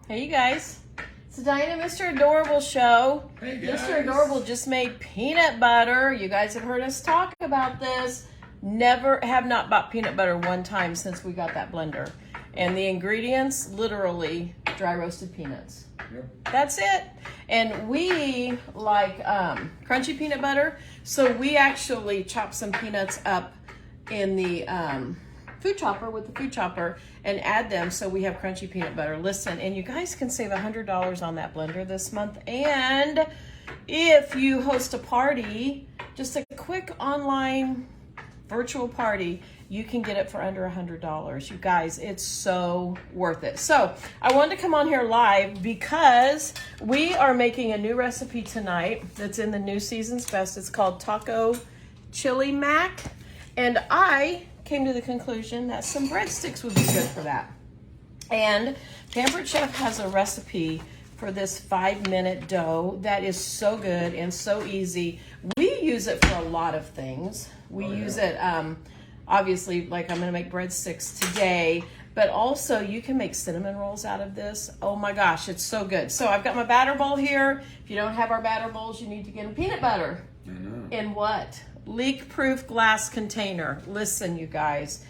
Hey, you guys. It's the Diane and Mr. Adorable show. Hey, guys. Mr. Adorable just made peanut butter. You guys have heard us talk about this. Have not bought peanut butter one time since we got that blender. And the ingredients, literally dry roasted peanuts. Yep. That's it. And we like crunchy peanut butter. So we actually chop some peanuts up in the food chopper with the food chopper and add them so we have crunchy peanut butter. Listen, and you guys can save $100 on that blender this month. And if you host a party, just a quick online virtual party, you can get it for under $100. You guys, it's so worth it. So I wanted to come on here live because we are making a new recipe tonight that's in the New Season's Best. It's called Taco Chili Mac. And I came to the conclusion that some breadsticks would be good for that. And Pampered Chef has a recipe for this 5-minute dough that is so good and so easy. We use it for a lot of things. We use it, obviously, like I'm gonna make breadsticks today, but also you can make cinnamon rolls out of this. Oh my gosh, it's so good. So I've got my batter bowl here. If you don't have our batter bowls, you need to get a peanut butter. In what? Leak-proof glass container. Listen, you guys.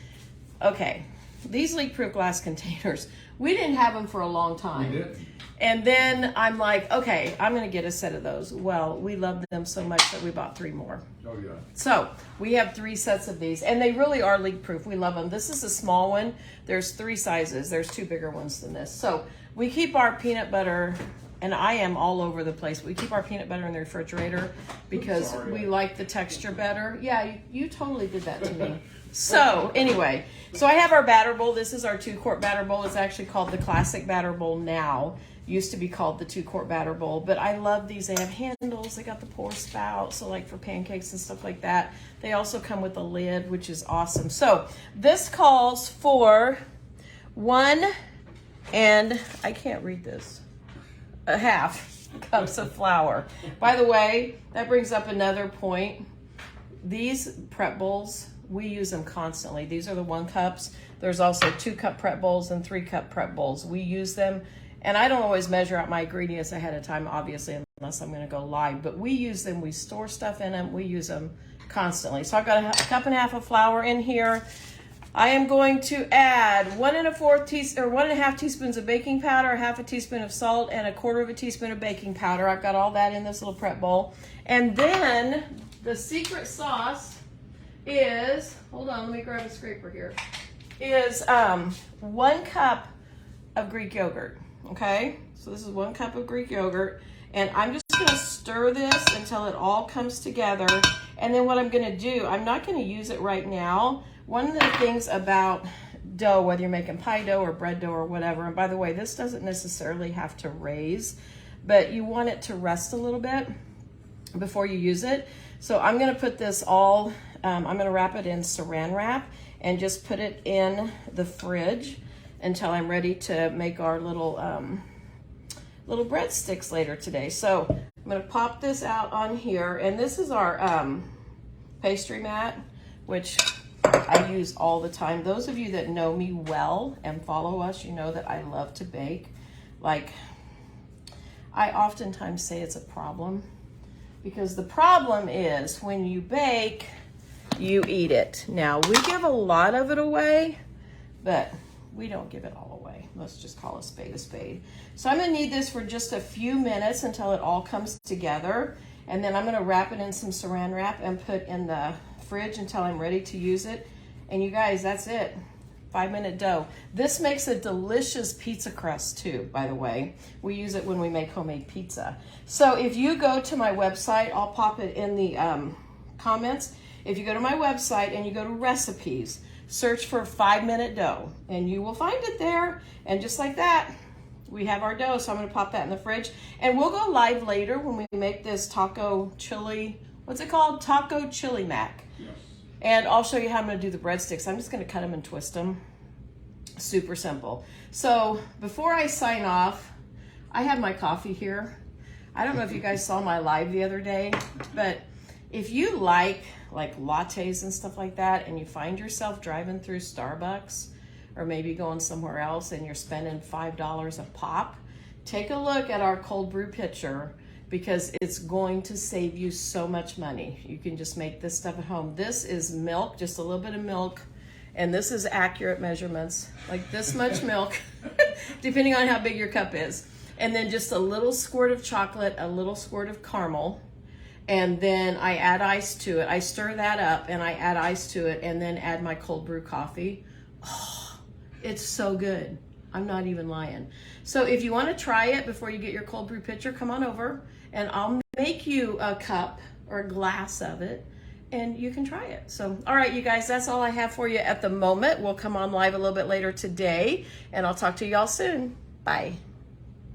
Okay, these leak-proof glass containers, we didn't have them for a long time. We did. And then I'm like, okay, I'm gonna get a set of those. Well, we loved them so much that we bought 3 more. Oh, yeah. So we have 3 sets of these, and they really are leak-proof. We love them. This is a small one. There's 3 sizes. There's 2 bigger ones than this. So we keep our peanut butter, and I am all over the place. We keep our peanut butter in the refrigerator because we like the texture better. Yeah, you totally did that to me. So anyway, so I have our batter bowl. This is our 2-quart batter bowl. It's actually called the Classic Batter Bowl now. Used to be called the 2-quart batter bowl, but I love these. They have handles. They got the pour spout, so like for pancakes and stuff like that. They also come with a lid, which is awesome. So this calls for 1, and I can't read this, a half cups of flour. By the way, that brings up another point. These prep bowls, we use them constantly. These are the 1 cups. There's also 2-cup prep bowls and 3-cup prep bowls. We use them. And I don't always measure out my ingredients ahead of time, obviously, unless I'm going to go live. But we use them. We store stuff in them. We use them constantly. So I've got a cup and a half of flour in here. I am going to add 1.5 teaspoons of baking powder, a half a teaspoon of salt, and a 1/4 teaspoon of baking powder. I've got all that in this little prep bowl. And then the secret sauce is, hold on, let me grab a scraper here, is 1 cup of Greek yogurt. Okay, so this is 1 cup of Greek yogurt, and I'm just going to stir this until it all comes together. And then what I'm going to do, I'm not going to use it right now. One of the things about dough, whether you're making pie dough or bread dough or whatever, and by the way, this doesn't necessarily have to raise, but you want it to rest a little bit before you use it. So I'm going to put this all, I'm going to wrap it in saran wrap and just put it in the fridge until I'm ready to make our little breadsticks later today. So I'm going to pop this out on here, and this is our pastry mat, which I use all the time. Those of you that know me well and follow us, you know that I love to bake. Like, I oftentimes say it's a problem, because the problem is when you bake, you eat it. Now, we give a lot of it away, but we don't give it all away. Let's just call a spade a spade. So I'm gonna need this for just a few minutes until it all comes together. And then I'm gonna wrap it in some saran wrap and put in the fridge until I'm ready to use it. And you guys, that's it. 5-minute dough. This makes a delicious pizza crust too, by the way. We use it when we make homemade pizza. So if you go to my website, I'll pop it in the comments. If you go to my website and you go to recipes, search for 5-minute dough, and you will find it there. And just like that, we have our dough. So I'm going to pop that in the fridge, and we'll go live later when we make this taco chili. What's it called? Taco Chili Mac. Yes. And I'll show you how I'm going to do the breadsticks. I'm just going to cut them and twist them. Super simple. So before I sign off, I have my coffee here. I don't know if you guys saw my live the other day, but if you like lattes and stuff like that, and you find yourself driving through Starbucks or maybe going somewhere else and you're spending $5 a pop, take a look at our cold brew pitcher because it's going to save you so much money. You can just make this stuff at home. This is milk, just a little bit of milk, and this is accurate measurements, like this much milk, depending on how big your cup is. And then just a little squirt of chocolate, a little squirt of caramel, and then I add ice to it. I stir that up and I add ice to it and then add my cold brew coffee. Oh, it's so good. I'm not even lying. So if you want to try it before you get your cold brew pitcher, come on over and I'll make you a cup or a glass of it and you can try it. So, all right, you guys, that's all I have for you at the moment. We'll come on live a little bit later today and I'll talk to y'all soon. Bye.